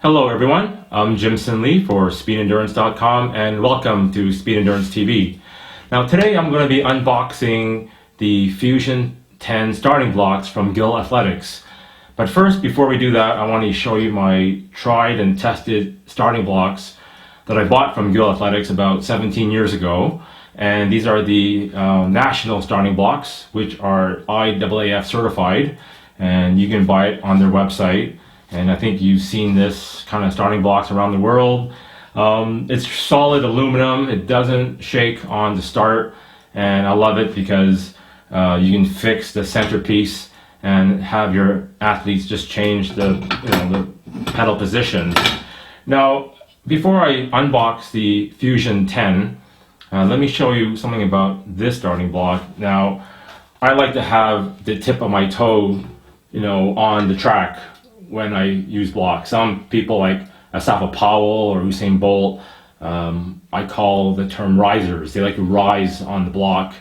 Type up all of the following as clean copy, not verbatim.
Hello everyone, I'm Jimson Lee for SpeedEndurance.com and welcome to Speed Endurance TV. Now today I'm going to be unboxing the Fusion 10 starting blocks from Gill Athletics. But first, before we do that, I want to show you my tried and tested starting blocks that I bought from Gill Athletics about 17 years ago. And these are the national starting blocks, which are IAAF certified, and you can buy it on their website. And I think you've seen this kind of starting blocks around the world. It's solid aluminum, it doesn't shake on the start, and I love it because you can fix the centerpiece and have your athletes just change the pedal position. Now, before I unbox the Fusion 10, let me show you something about this starting block. Now, I like to have the tip of my toe, on the track when I use blocks. Some people like Asafa Powell or Usain Bolt, I call the term risers. They like to rise on the block.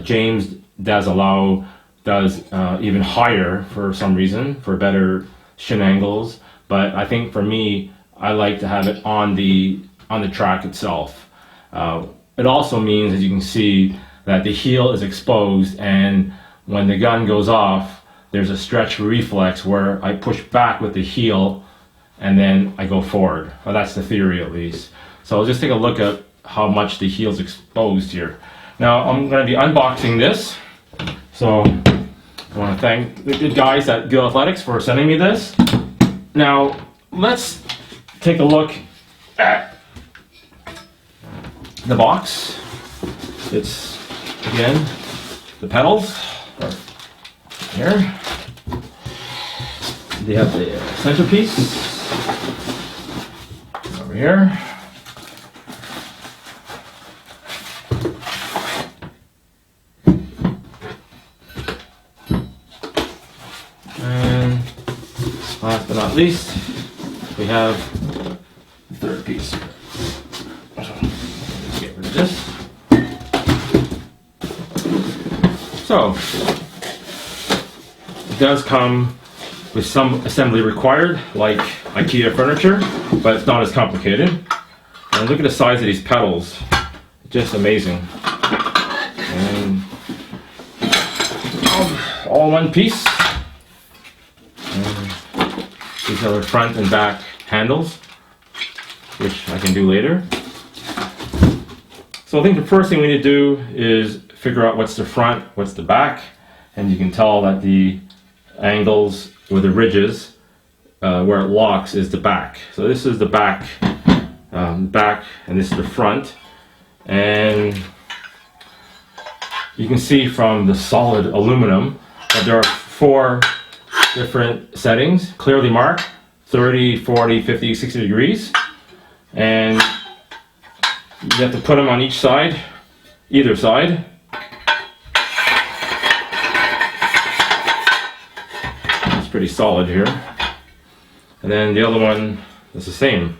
James Dazalau does even higher for some reason, for better shin angles. But I think for me, I like to have it on the track itself. It also means, as you can see, that the heel is exposed, and when the gun goes off, there's a stretch reflex where I push back with the heel and then I go forward. Well, that's the theory at least. So I'll just take a look at how much the heel's exposed here. Now I'm going to be unboxing this. So I want to thank the good guys at Gill Athletics for sending me this. Now let's take a look at the box. It's, again, the pedals are here. They have the centerpiece over here. And last but not least, we have the third piece here. So, let's get rid of this. So, it does come with some assembly required, like IKEA furniture, but it's not as complicated. And look at the size of these pedals, just amazing. And all one piece. And these are the front and back handles, which I can do later. So I think the first thing we need to do is figure out what's the front, what's the back, and you can tell that the angles with the ridges where it locks is the back. So this is the back, and this is the front. And you can see from the solid aluminum that there are 4 different settings, clearly marked, 30, 40, 50, 60 degrees. And you have to put them on each side, either side. Pretty solid here, and then the other one is the same.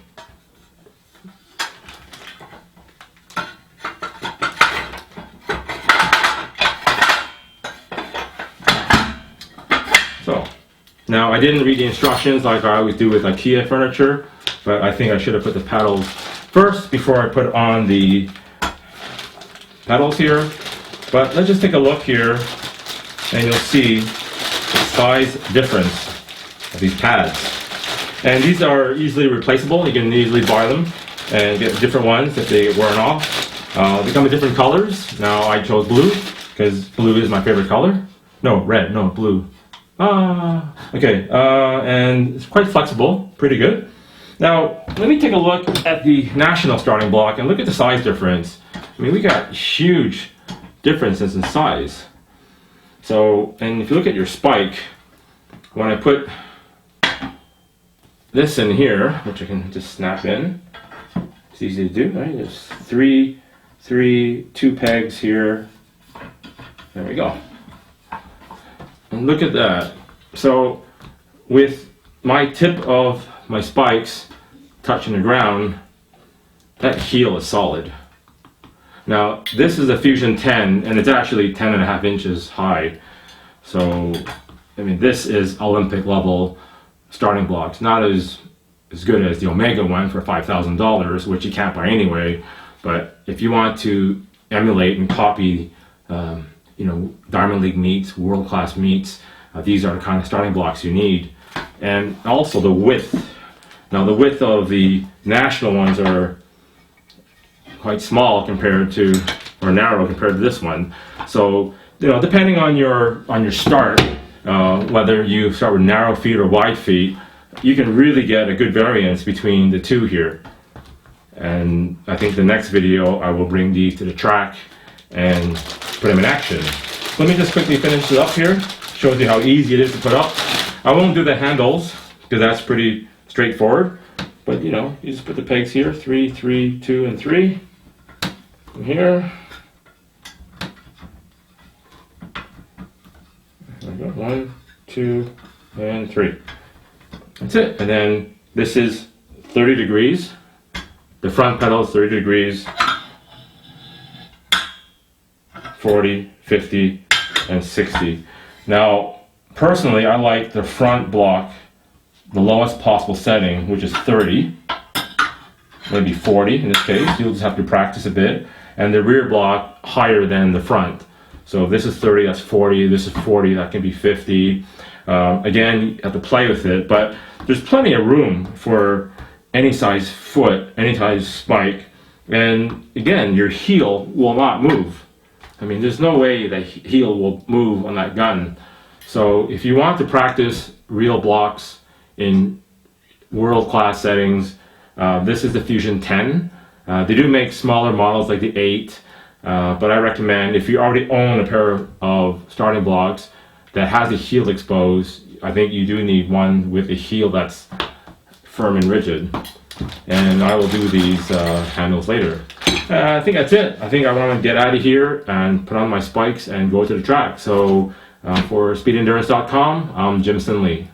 So now I didn't read the instructions like I always do with IKEA furniture, but I think I should have put the pedals first before I put on the pedals here. But let's just take a look here and you'll see size difference of these pads. And these are easily replaceable. You can easily buy them and get different ones if they get worn off. They come in different colors. Now I chose blue because blue is my favorite color. No, red, no, blue. Okay, and it's quite flexible, pretty good. Now, let me take a look at the national starting block and look at the size difference. I mean, we got huge differences in size. So, and if you look at your spike, when I put this in here, which I can just snap in, it's easy to do, right? There's 2 pegs here. There we go. And look at that. So, with my tip of my spikes touching the ground, that heel is solid. Now, this is a Fusion 10, and it's actually 10.5 inches high. So, I mean, this is Olympic level starting blocks. Not as as good as the Omega one for $5,000, which you can't buy anyway. But if you want to emulate and copy, Diamond League meats, world-class meats, these are the kind of starting blocks you need. And also the width. Now the width of the national ones are quite small or narrow compared to this one. So, depending on your start, whether you start with narrow feet or wide feet, you can really get a good variance between the two here. And I think the next video I will bring these to the track and put them in action. Let me just quickly finish it up here. Shows you how easy it is to put up. I won't do the handles because that's pretty straightforward. But you just put the pegs here, 3, 3, 2, and 3. And here. There we go. 1, 2, and 3. That's it. And then this is 30 degrees. The front pedal is 30 degrees. 40, 50, and 60. Now, personally, I like the front block, the lowest possible setting, which is 30, maybe 40 in this case. You'll just have to practice a bit. And the rear block higher than the front. So if this is 30, that's 40. This is 40, that can be 50. Again, you have to play with it, but there's plenty of room for any size foot, any size spike. And again, your heel will not move. I mean, there's no way that heel will move on that gun. So if you want to practice real blocks in world-class settings, this is the Fusion 10. They do make smaller models like the 8, but I recommend if you already own a pair of starting blocks that has the heel exposed, I think you do need one with a heel that's firm and rigid. And I will do these handles later. I think that's it. I think I want to get out of here and put on my spikes and go to the track. So for speedendurance.com, I'm Jimson Lee.